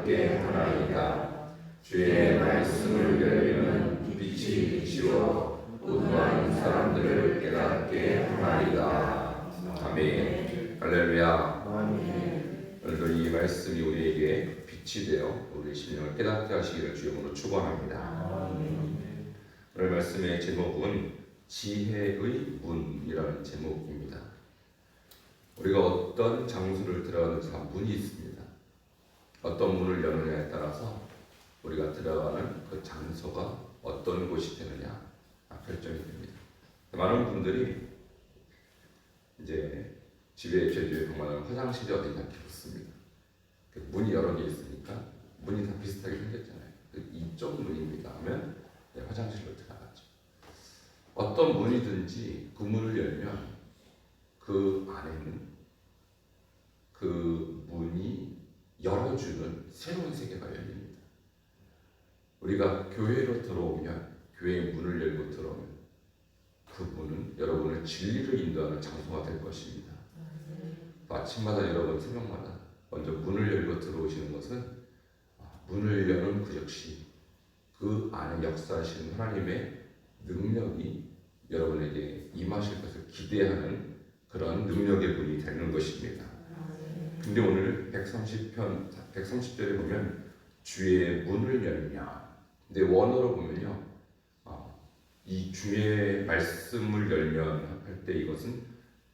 깨닫게 하나이다. 주의 말씀을 열면 빛이 비치워 우두한 사람들을 깨닫게 하나이다. 아멘. 할렐루야. 오늘도 이 말씀이 우리에게 빛이 되어 우리의 심령을 깨닫게 하시기를 주님으로 축원합니다. 오늘 말씀의 제목은 지혜의 문이라는 제목입니다. 우리가 어떤 장소를 들어가는지 다 문이 있습니다. 어떤 문을 여느냐에 따라서 우리가 들어가는 그 장소가 어떤 곳이 되느냐 결정이 됩니다. 많은 분들이 이제 집에 제주에 보면 화장실이 어디냐 이렇게 묻습니다. 문이 여러 개 있으니까 문이 다 비슷하게 생겼잖아요. 이쪽 문입니다 하면 화장실로 들어가죠. 어떤 문이든지 그 문을 열면 그 안에는 그 문이 열어주는 새로운 세계가 열립니다. 우리가 교회로 들어오면, 교회의 문을 열고 들어오면 그 문은 여러분을 진리로 인도하는 장소가 될 것입니다. 아침마다 여러분 새벽마다 먼저 문을 열고 들어오시는 것은 문을 여는 그 역시 그 안에 역사하시는 하나님의 능력이 여러분에게 임하실 것을 기대하는 그런 능력의 문이 되는 것입니다. 근데 오늘 130절에 보면 주의 문을 열면, 근데 원어로 보면요, 이 주의 말씀을 열면 할 때 이것은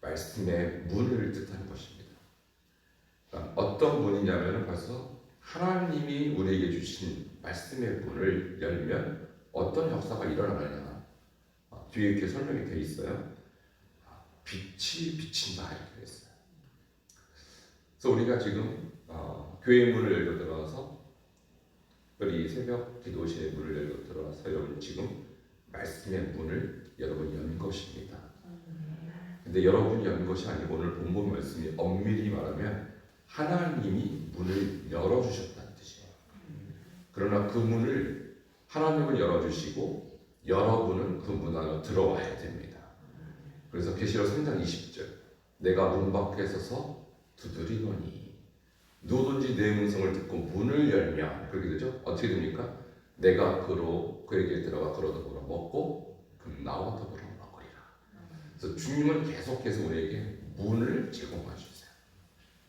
말씀의 문을 뜻하는 것입니다. 그러니까 어떤 문이냐면 벌써 하나님이 우리에게 주신 말씀의 문을 열면 어떤 역사가 일어나느냐 뒤에 이렇게 설명이 되어 있어요. 빛이 비친다 이렇게 되어 있어요. 그래서 우리가 지금 교회 문을 열고 들어와서 우리 새벽 기도실의 문을 열고 들어와서 여러분 지금 말씀의 문을 여러분이 연 것입니다. 근데 여러분이 연 것이 아니고 오늘 본문 말씀이 엄밀히 말하면 하나님이 문을 열어주셨다는 뜻이에요. 그러나 그 문을 하나님은 열어주시고 여러분은 그 문 안으로 들어와야 됩니다. 그래서 계시록 3장 20절 내가 문 밖에 서서 두드리노니 누구든지 내 음성을 듣고 문을 열면 그렇게 되죠. 어떻게 됩니까? 내가 그에게 들어가 그로 더불어 먹고 그는 나와 더불어 먹으리라. 그래서 주님은 계속해서 우리에게 문을 제공해 주세요.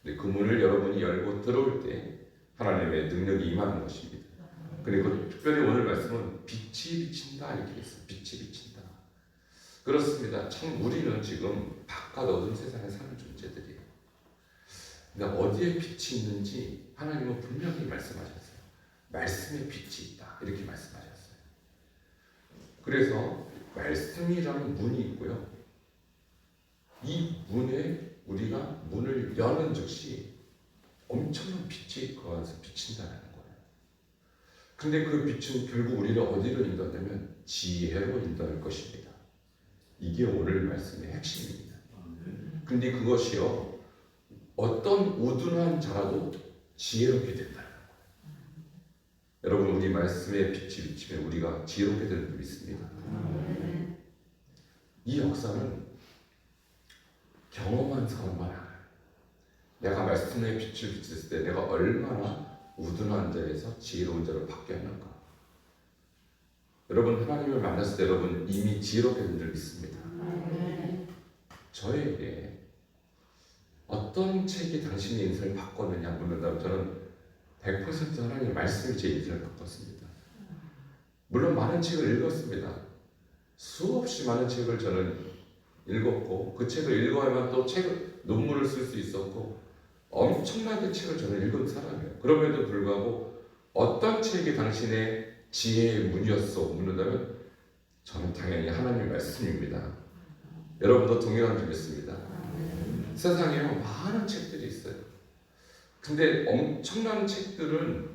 근데 그 문을 여러분이 열고 들어올 때 하나님의 능력이 임하는 것입니다. 그리고 특별히 오늘 말씀은 빛이 비친다 이렇게 했어요. 빛이 비친다. 그렇습니다. 참 우리는 지금 바깥 어두운 세상에 사는 존재들이에요. 근데 어디에 빛이 있는지 하나님은 분명히 말씀하셨어요. 말씀에 빛이 있다 이렇게 말씀하셨어요. 그래서 말씀이라는 문이 있고요. 이 문에 우리가 문을 여는 즉시 엄청난 빛이 그 안에서 비친다는 거예요. 근데 그 빛은 결국 우리를 어디로 인도하냐면 지혜로 인도할 것입니다. 이게 오늘 말씀의 핵심입니다. 근데 그것이요 어떤 우둔한 자라도 지혜롭게 된다는 거예요. 여러분 우리 말씀에 빛이 비치면 우리가 지혜롭게 되는 줄 믿습니다. 이 역사는 경험한 사람만 알아요. 내가 말씀에 빛을 비쳤을 때 내가 얼마나 우둔한 자에서 지혜로운 자로 바뀌었는가. 여러분 하나님을 만났을 때 여러분 이미 지혜롭게 된 줄 믿습니다. 저에게 어떤 책이 당신의 인생을 바꿨느냐 묻는다면 저는 100% 하나님의 말씀이 제 인생을 바꿨습니다. 물론 많은 책을 읽었습니다. 수없이 많은 책을 저는 읽었고 그 책을 읽어야만 또 논문을 쓸 수 있었고 엄청나게 책을 저는 읽은 사람이에요. 그럼에도 불구하고 어떤 책이 당신의 지혜의 문이었어 묻는다면 저는 당연히 하나님의 말씀입니다. 여러분도 동일한 줄 믿습니다. 세상에 많은 책들이 있어요. 근데 엄청난 책들은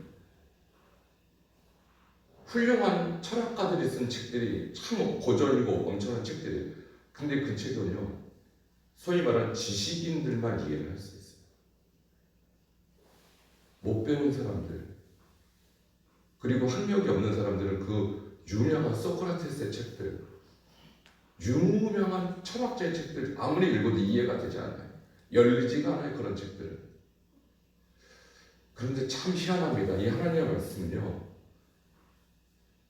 훌륭한 철학가들이 쓴 책들이 참 고전이고 엄청난 책들이에요. 근데 그 책은요 소위 말하는 지식인들만 이해를 할 수 있어요. 못 배운 사람들 그리고 학력이 없는 사람들은 그 유명한 소크라테스의 책들 유명한 철학자의 책들 아무리 읽어도 이해가 되지 않아요. 열리지가 않아요. 그런 책들은. 그런데 참 희한합니다. 이 하나님의 말씀은요,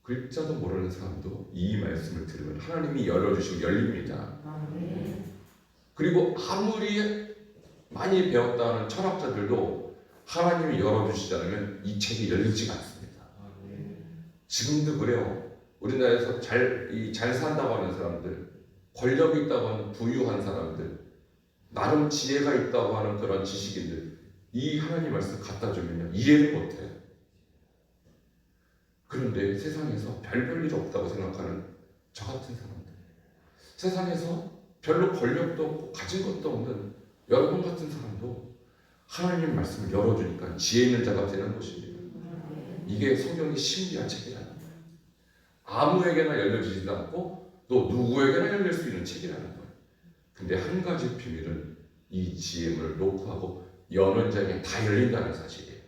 글자도 모르는 사람도 이 말씀을 들으면 하나님이 열어주시고 열립니다. 그리고 아무리 많이 배웠다는 철학자들도 하나님이 열어주시지 않으면 이 책이 열리지가 않습니다. 지금도 그래요. 우리나라에서 잘 산다고 하는 사람들, 권력이 있다고 하는 부유한 사람들, 나름 지혜가 있다고 하는 그런 지식인들, 이 하나님 말씀 갖다 주면요, 이해를 못해요. 그런데 세상에서 별 일 없다고 생각하는 저 같은 사람들, 세상에서 별로 권력도 없고 가진 것도 없는 여러분 같은 사람도 하나님 말씀을 열어주니까 지혜 있는 자가 되는 것입니다. 이게 성경의 신비한 책이라는 거예요. 아무에게나 열려지지도 않고 또 누구에게나 열릴 수 있는 책이라는 거예요. 근데 한 가지 비밀은 이 지혜문을 놓고 하고 여는 자에게 다 열린다는 사실이에요.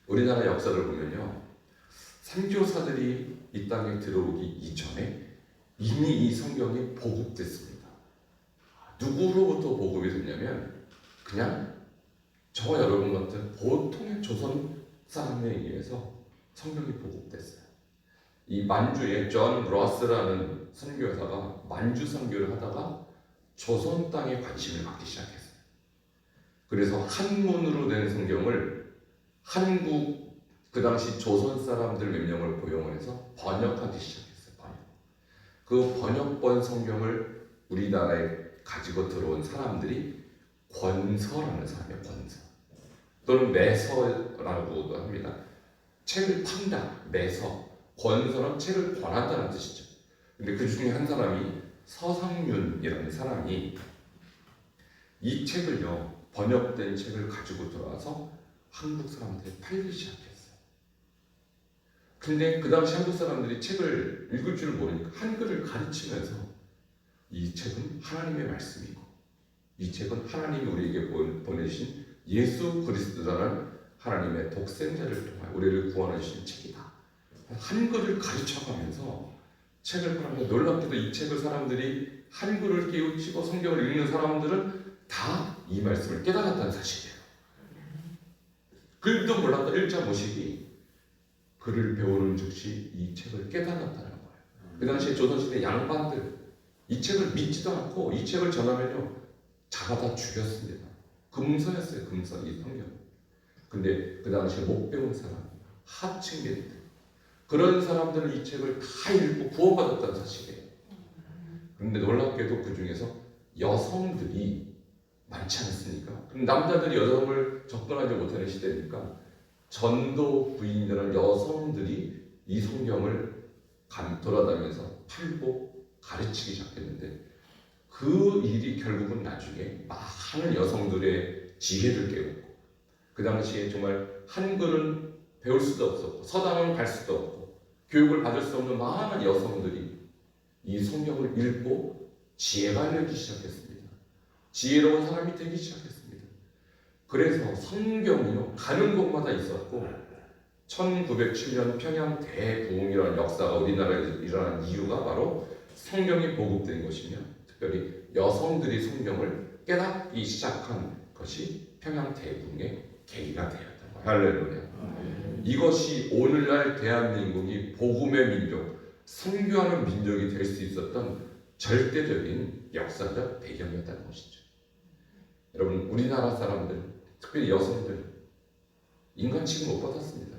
우리나라 역사를 보면요, 선교사들이 이 땅에 들어오기 이전에 이미 이 성경이 보급됐습니다. 누구로부터 보급이 됐냐면 그냥 저와 여러분 같은 보통의 조선 사람에 의해서 성경이 보급됐어요. 이 만주에 존 러스라는 선교사가 만주 선교를 하다가 조선 땅에 관심을 갖기 시작했어요. 그래서 한문으로 된 성경을 한국 그 당시 조선 사람들 몇 명을 고용을 해서 번역하기 시작했어요. 그 번역본 성경을 우리나라에 가지고 들어온 사람들이 권서라는 사람이에요. 권서 또는 매서라고도 합니다. 책을 판다, 매서. 권서는 책을 권한다는 뜻이죠. 근데 그 중에 한 사람이 서상윤이라는 사람이 이 책을요, 번역된 책을 가지고 들어와서 한국 사람들이 팔기 시작했어요. 근데 그 당시 한국 사람들이 책을 읽을 줄 모르니까 한글을 가르치면서 이 책은 하나님의 말씀이고 이 책은 하나님이 우리에게 보내신 예수 그리스도라는 하나님의 독생자를 통하여 우리를 구원해 주신 책이다. 한글을 가르쳐가면서 책을 팔았는데 놀랍게도 이 책을 사람들이 한글을 깨우치고 성경을 읽는 사람들은 다 이 말씀을 깨달았다는 사실이에요. 글도 몰랐던 일자 모식이 글을 배우는 즉시 이 책을 깨달았다는 거예요. 그 당시에 조선시대 양반들 이 책을 믿지도 않고 이 책을 전하면요 잡아다 죽였습니다. 금서였어요. 금서 이 성경. 근데 그 당시에 못 배운 사람 하층민들 그런 사람들은 이 책을 다 읽고 구원받았다는 사실이에요. 그런데 놀랍게도 그 중에서 여성들이 많지 않습니까? 그럼 남자들이 여성을 접근하지 못하는 시대니까 전도 부인이라는 여성들이 이 성경을 돌아다니면서 팔고 가르치기 시작했는데 그 일이 결국은 나중에 많은 여성들의 지혜를 깨웠고 그 당시에 정말 한글은 배울 수도 없었고 서당은 갈 수도 없고 교육을 받을 수 없는 많은 여성들이 이 성경을 읽고 지혜가 되기 시작했습니다. 지혜로운 사람이 되기 시작했습니다. 그래서 성경이요 가는 곳마다 있었고 1907년 평양 대부흥이라는 역사가 우리나라에 일어난 이유가 바로 성경이 보급된 것이며 특별히 여성들이 성경을 깨닫기 시작한 것이 평양 대부흥의 계기가 되었던 거예요. 할렐루야. 이것이 오늘날 대한민국이 복음의 민족, 선교하는 민족이 될 수 있었던 절대적인 역사적 배경이었다는 것이죠. 여러분 우리나라 사람들, 특별히 여성들 인간 취급 못 받았습니다.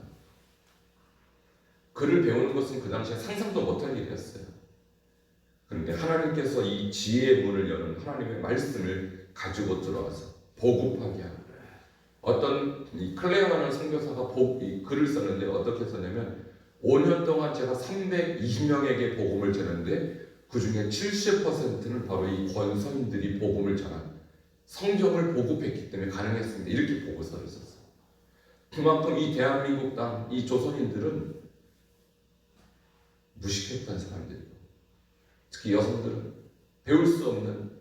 글을 배우는 것은 그 당시에 상상도 못할 일이었어요. 그런데 하나님께서 이 지혜의 문을 여는 하나님의 말씀을 가지고 들어와서 보급하게 하고 어떤 이 클레어라는 선교사가 이 글을 썼는데 어떻게 썼냐면 5년 동안 제가 320명에게 복음을 전했는데 그 중에 70%는 바로 이 권서인들이 복음을 전한 성경을 보급했기 때문에 가능했습니다. 이렇게 보고서를 썼어요. 그만큼 이 대한민국 땅, 이 조선인들은 무식했던 사람들이고 특히 여성들은 배울 수 없는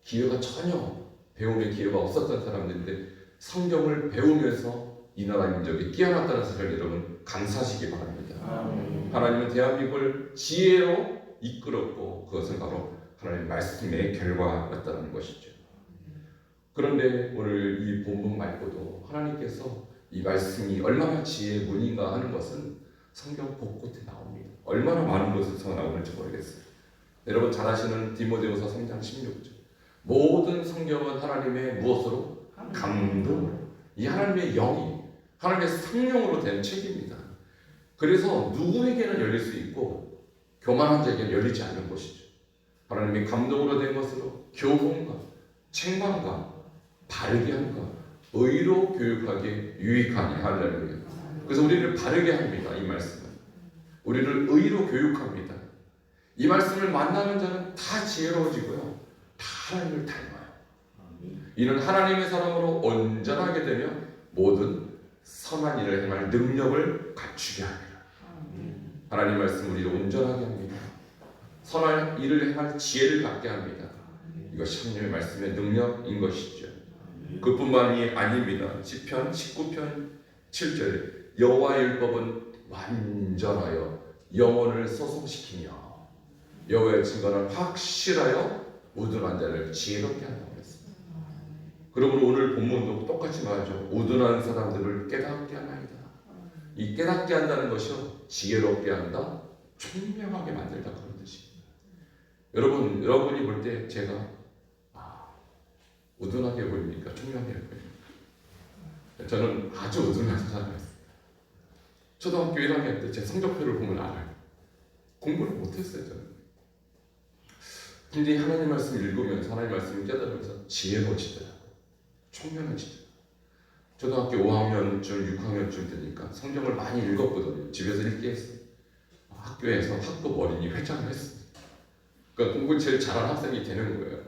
기회가 전혀 배움의 기회가 없었던 사람들인데 성경을 배우면서 이 나라 민족이 깨어났다는 사실을 여러분 감사하시기 바랍니다. 하나님은 대한민국을 지혜로 이끌었고 그것은 바로 하나님의 말씀의 결과였다는 것이죠. 그런데 오늘 이 본문 말고도 하나님께서 이 말씀이 얼마나 지혜의 문인가 하는 것은 성경 곳곳에 나옵니다. 얼마나 많은 곳에서 나오는지 모르겠어요. 여러분 잘 아시는 디모데후서 3장 16절. 모든 성경은 하나님의 무엇으로? 감동으로. 이 하나님의 영이 하나님의 성령으로 된 책입니다. 그래서 누구에게는 열릴 수 있고 교만한 자에게는 열리지 않는 것이죠. 하나님의 감동으로 된 것으로 교훈과 책망과 바르게 함과 의로 교육하기에 유익하니. 할렐루야. 그래서 우리를 바르게 합니다. 이 말씀은 우리를 의로 교육합니다. 이 말씀을 만나는 자는 다 지혜로워지고요, 다 하나님을 닮아요. 이는 하나님의 사람으로 온전하게 되며 모든 선한 일을 행할 능력을 갖추게 합니다. 하나님 말씀 우리를 온전하게 합니다. 선한 일을 행할 지혜를 갖게 합니다. 이것이 하나님의 말씀의 능력인 것이죠. 그뿐만이 아닙니다. 시편 19편 7절에 여호와의 율법은 완전하여 영혼을 소성시키며 여호와의 증거는 확실하여 우둔한 자를 지혜롭게 한다고 했습니다. 그러므로 오늘 본문도 똑같이 말하죠. 우둔한 사람들을 깨닫게 하나이다. 이 깨닫게 한다는 것이요, 지혜롭게 한다, 총명하게 만들다, 그런 뜻입니다. 여러분이 볼 때 제가 우둔하게 보입니까? 총명하게 보입니까? 저는 아주 우둔한 사람이었어요. 초등학교 1학년 때 제 성적표를 보면 알아요. 공부를 못했어요, 저는. 근데 하나님 말씀 읽으면서 하나님 말씀을 깨달으면서 지혜로워지더라고요. 총명해지더라고요. 초등학교 5학년쯤 6학년쯤 되니까 성경을 많이 읽었거든요. 집에서 읽게 했어요. 학교에서 학급 어린이 회장을 했습니다. 그러니까 공부 제일 잘하는 학생이 되는 거예요.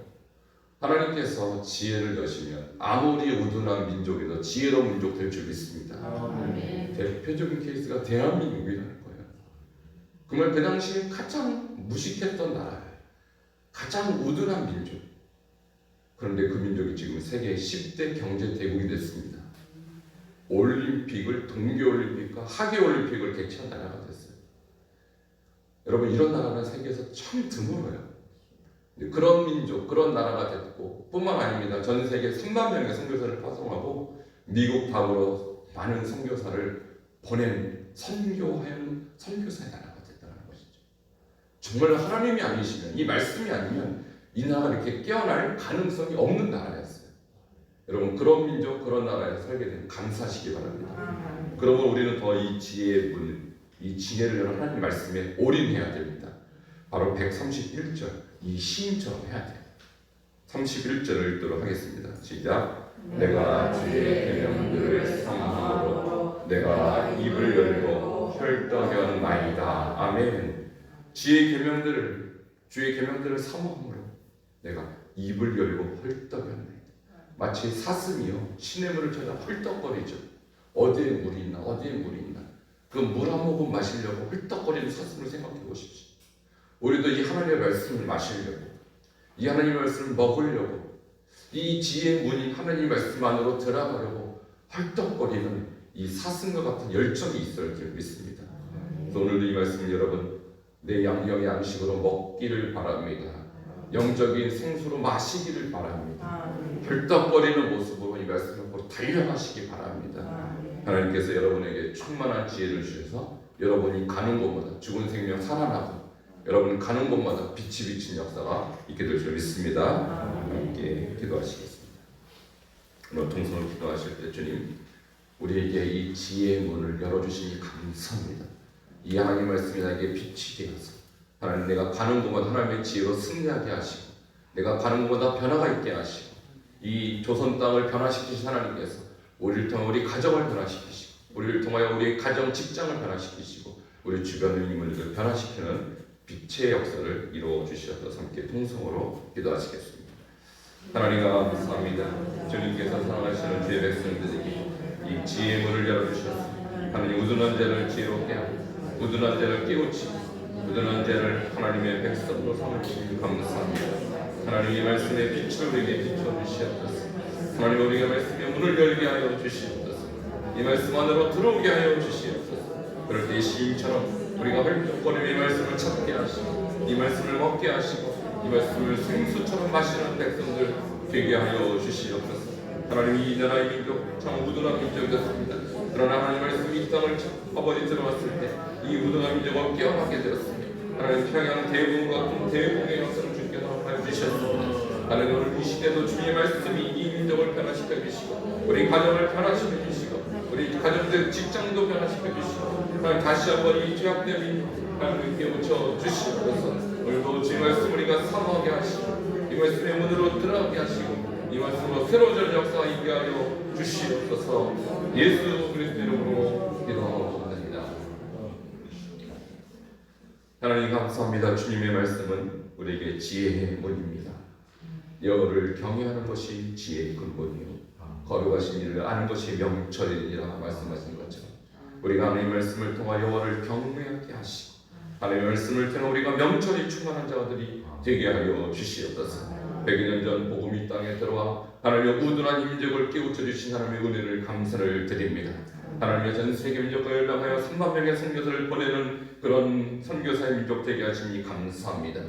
하나님께서 지혜를 여시면 아무리 우둔한 민족에도 지혜로운 민족 될 줄 믿습니다. 대표적인 케이스가 대한민국이라는 거예요. 정말 그 당시에 가장 무식했던 나라예요. 가장 우둔한 민족. 그런데 그 민족이 지금 세계 10대 경제 대국이 됐습니다. 올림픽을, 동계올림픽과 하계올림픽을 개최한 나라가 됐어요. 여러분, 이런 나라는 세계에서 참 드물어요. 그런 민족, 그런 나라가 됐고 뿐만 아닙니다. 전 세계 3만 명의 선교사를 파송하고 미국 방으로 많은 선교사를 보낸 선교하는 선교사의 나라가 됐다는 것이죠. 정말 하나님이 아니시면, 이 말씀이 아니면 이 나라가 이렇게 깨어날 가능성이 없는 나라였어요. 여러분, 그런 민족, 그런 나라에 살게 된 감사하시기 바랍니다. 그러면 우리는 더 이 지혜의 문, 이 지혜를 하나님 말씀에 올인해야 됩니다. 바로 131절 이 시인처럼 해야 돼요. 31절을 읽도록 하겠습니다. 시작. 내가 주의 계명들을 사모함으로 내가 입을 열고 혈떡여나이다. 아멘. 주의 계명들을 사모함으로 내가 입을 열고 헐떡여나이다. 마치 사슴이요, 시냇물을 찾아 헐떡거리죠. 어디에 물이 있나, 어디에 물이 있나. 그 물 한 모금 마시려고 헐떡거리는 사슴을 생각해 보십시오. 우리도 이 하나님의 말씀을 마시려고, 이 하나님의 말씀을 먹으려고, 이 지혜의 문인 하나님의 말씀 안으로 들어가려고 헐떡거리는 이 사슴과 같은 열정이 있을 줄 믿습니다. 그래서 오늘도 이 말씀을 여러분 내 양영의 양식으로 먹기를 바랍니다. 영적인 생수로 마시기를 바랍니다. 헐떡거리는 모습으로 이 말씀을 보고 달려가시기 바랍니다. 하나님께서 여러분에게 충만한 지혜를 주셔서 여러분이 가는 곳마다 죽은 생명 살아나고 여러분 가는 곳마다 빛이 비친 역사가 있게 될 줄 믿습니다. 함께 기도하시겠습니다. 오늘 통성을 기도하실 때 주님, 우리에게 이 지혜의 문을 열어주시니 감사합니다. 이 하나님 말씀이 나에게 빛이 되어서 하나님, 내가 가는 곳마다 하나님의 지혜로 승리하게 하시고 내가 가는 곳마다 변화가 있게 하시고 이 조선 땅을 변화시키신 하나님께서 우리를 통해 우리 가정을 변화시키시고 우리를 통하여 우리 가정 직장을 변화시키시고 우리 주변의 인물들을 변화시키는 빛의 역사를 이루어 주시옵소서. 함께 통성으로 기도하시겠습니다. 하나님 감사합니다. 주님께서 사랑하시는 주의 백성들에게 이 지혜의 문을 열어주셨습니다. 하나님, 우둔한 자를 지혜롭게 하고 우둔한 자를 깨우치고 우둔한 자를 하나님의 백성으로 삼으시니 감사합니다. 하나님, 이 말씀의 빛을 우리에게 비춰주시옵소서. 하나님, 우리에게 말씀의 문을 열게 하여 주시옵소서. 이 말씀 안으로 들어오게 하여 주시옵소서. 그럴 때 시인처럼 우리가 헐떡거리며 이 말씀을 찾게 하시고 이 말씀을 먹게 하시고 이 말씀을 생수처럼 마시는 백성들 되게 하여 주시옵소서. 하나님, 이 나라의 민족 참 우둔한 민족이었습니다. 그러나 하나님 말씀 이 땅을 아버지 들어왔을 때 이 우둔한 민족을 깨어나게 되었습니다. 하나님, 평양 대붕과 대붕의 역사를 주께서 하여 주셨습니다. 하나님, 오늘 이 시대도 주님의 말씀이 이 민족을 변화시켜 주시고 우리 가정을 변화시켜 주시고 우리 가정들 직장도 변화시켜 주시고 하나님, 다시 한번 이 죄악된 민족 하나님 깨우쳐 주시옵소서. 오늘도 주의 말씀 우리가 사모하게 하시고 이 말씀의 문으로 들어가게 하시고 이 말씀으로 새로운 역사가 있게 하여 주시옵소서. 예수 그리스도 이름으로 기도하옵나이다. 하나님, 감사합니다. 주님의 말씀은 우리에게 지혜의 문입니다. 여호와를 경외하는 것이 지혜의 근본이요 거룩하신 일을 아는 것이 명철이니라 말씀하신 것처럼 우리가 하나님의 말씀을 통하여 여호와를 경외하게 하시고 하나님의 말씀을 통해 우리가 명철이 충만한 자들이 되게 하여 주시옵소서. 100년 전 복음 이 땅에 들어와 하나님의 우둔한 민족을 깨우쳐 주신 하나님의 은혜를 감사를 드립니다. 하나님의 전 세계 민족과 열방하여 3만 명의 선교사를 보내는 그런 선교사의 민족 되게 하시니 감사합니다.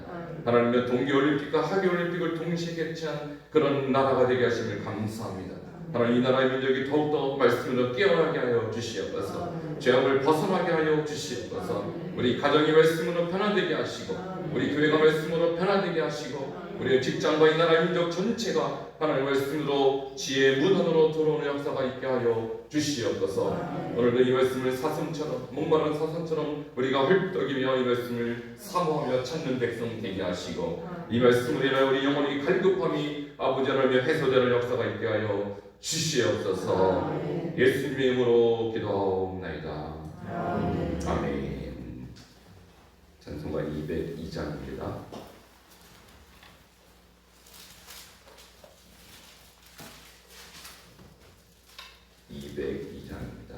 하나님의 동계올림픽과 하계올림픽을 동시에 개최한 그런 나라가 되게 하심을 감사합니다. 하나님, 이 나라의 민족이 더욱더 말씀으로 깨어나게 하여 주시옵소서. 죄악을 벗어나게 하여 주시옵소서. 우리 가정이 말씀으로 변화되게 하시고 우리 교회가 말씀으로 변화되게 하시고 우리의 직장과 이 나라의 민족 전체가 하나님의 말씀으로 지혜의 문안으로 들어오는 역사가 있게 하여 주시옵소서. 오늘도 이 말씀을 사슴처럼 목마른 사슴처럼 우리가 헐떡이며 이 말씀을 사모하며 찾는 백성 되게 하시고 이 말씀으로 인하여 우리 영혼이 갈급함이 아버지 하나님의 해소되는 역사가 있게 하여 주시옵소서. 예수님의 이름으로 기도하옵나이다. 아멘. 찬송가 202장입니다. 202장입니다.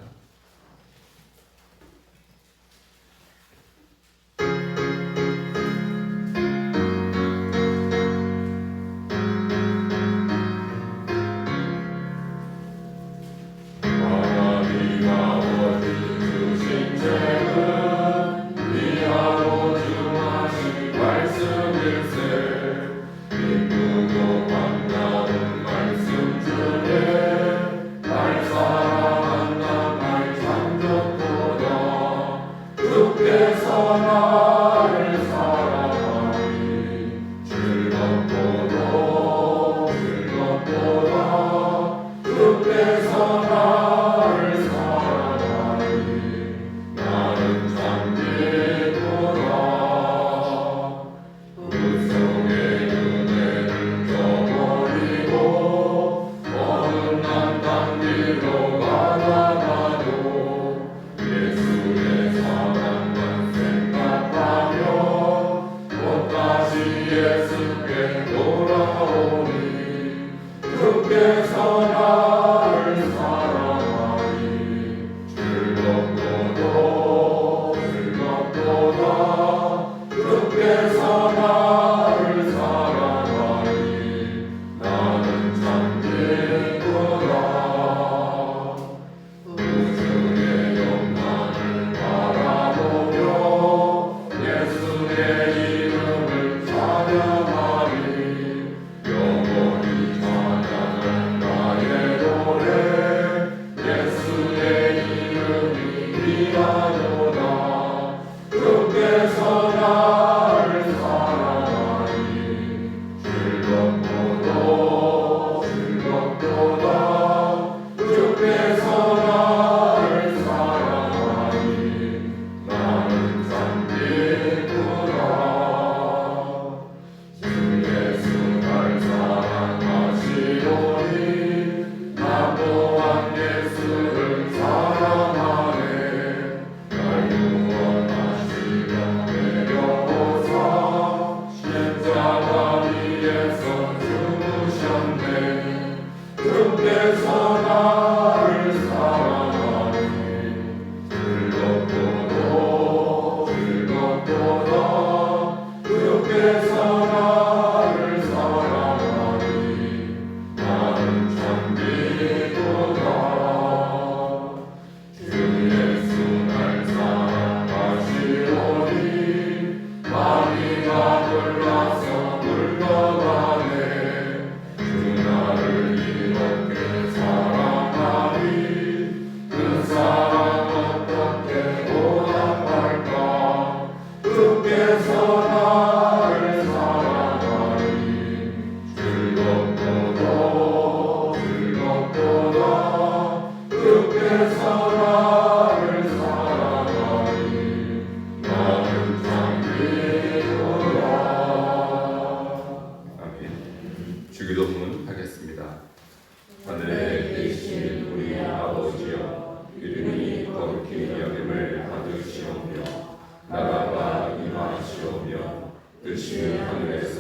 반가운 말씀 주에 날 사랑한다.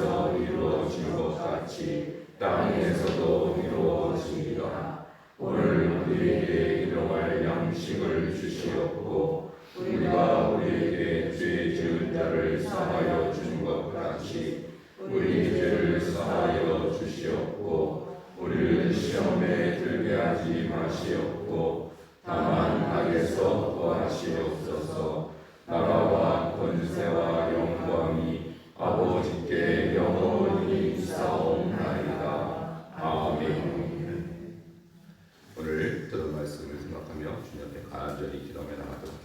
하늘에서 이루어진 것 같이 땅에서도 이루어지리라. 오늘 우리에게 일용할 양식을 주시옵고 우리가 우리에게 죄 지은 자를 사하여 준 것 같이 우리 죄를 사하여 주시옵고 우리를 시험에 들게 하지 마시옵고 다만 악에서 구하시옵소서. 나라와 권세와 영광이 아버지께 영원히 있사옵나이다. 아멘. 오늘 들은 말씀을 생각하며 주님 앞에 간절히 기도하며 나가도록